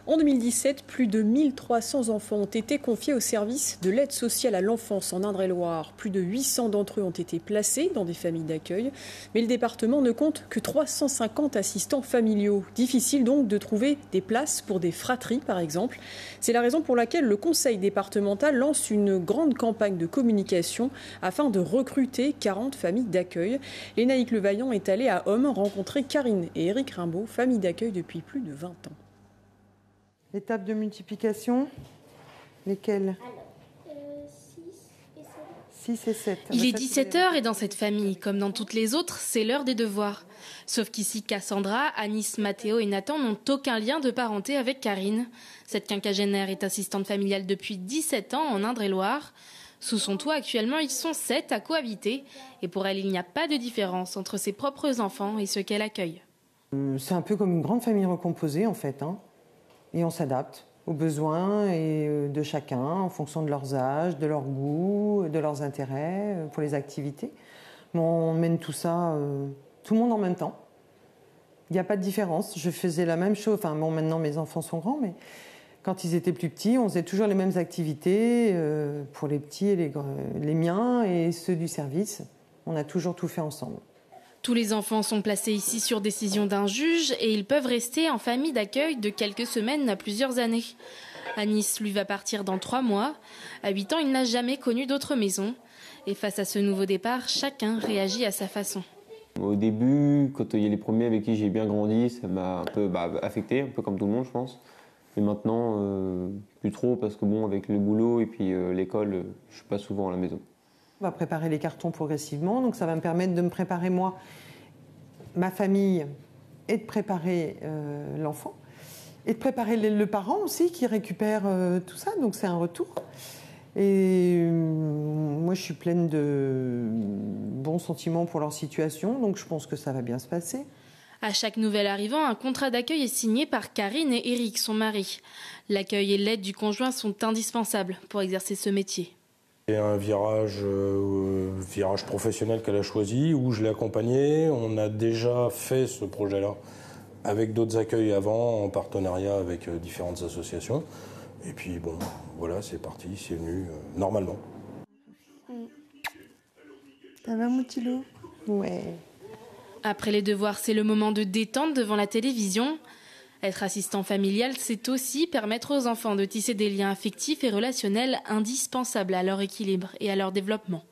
En 2017, plus de 1300 enfants ont été confiés au service de l'aide sociale à l'enfance en Indre-et-Loire. Plus de 800 d'entre eux ont été placés dans des familles d'accueil. Mais le département ne compte que 350 assistants familiaux. Difficile donc de trouver des places pour des fratries, par exemple. C'est la raison pour laquelle le conseil départemental lance une grande campagne de communication afin de recruter 40 familles d'accueil. Lénaïque Levaillant est allée à Homme rencontrer Karine et Éric Rimbaud, famille d'accueil depuis plus de 20 ans. L'étape de multiplication, lesquelles? 6 et 7. Il est 17h et dans cette famille, comme dans toutes les autres, c'est l'heure des devoirs. Sauf qu'ici, Cassandra, Anis, Mathéo et Nathan n'ont aucun lien de parenté avec Karine. Cette quinquagénaire est assistante familiale depuis 17 ans en Indre-et-Loire. Sous son toit, actuellement, ils sont 7 à cohabiter. Et pour elle, il n'y a pas de différence entre ses propres enfants et ceux qu'elle accueille. C'est un peu comme une grande famille recomposée, en fait, hein. Et on s'adapte aux besoins de chacun en fonction de leurs âges, de leurs goûts, de leurs intérêts pour les activités. Mais on mène tout ça, tout le monde en même temps. Il n'y a pas de différence. Je faisais la même chose. Enfin, bon, maintenant mes enfants sont grands, mais quand ils étaient plus petits, on faisait toujours les mêmes activités pour les petits et les miens et ceux du service. On a toujours tout fait ensemble. Tous les enfants sont placés ici sur décision d'un juge et ils peuvent rester en famille d'accueil de quelques semaines à plusieurs années. Anis, lui, va partir dans 3 mois. À 8 ans, il n'a jamais connu d'autre maison. Et face à ce nouveau départ, chacun réagit à sa façon. Au début, quand il y a les premiers avec qui j'ai bien grandi, ça m'a un peu affecté, un peu comme tout le monde, je pense. Mais maintenant, plus trop, parce que bon, avec le boulot et puis l'école, je suis pas souvent à la maison. On va préparer les cartons progressivement, donc ça va me permettre de me préparer moi, ma famille, et de préparer l'enfant, et de préparer le parent aussi qui récupère tout ça, donc c'est un retour. Et moi je suis pleine de bons sentiments pour leur situation, donc je pense que ça va bien se passer. À chaque nouvel arrivant, un contrat d'accueil est signé par Karine et Éric, son mari. L'accueil et l'aide du conjoint sont indispensables pour exercer ce métier. C'est un virage professionnel qu'elle a choisi, où je l'ai accompagnée. On a déjà fait ce projet-là avec d'autres accueils avant, en partenariat avec différentes associations. Et puis bon, voilà, c'est parti, c'est venu normalement. Ça va, mon petit loup? Ouais. Après les devoirs, c'est le moment de détente devant la télévision. Être assistant familial, c'est aussi permettre aux enfants de tisser des liens affectifs et relationnels indispensables à leur équilibre et à leur développement.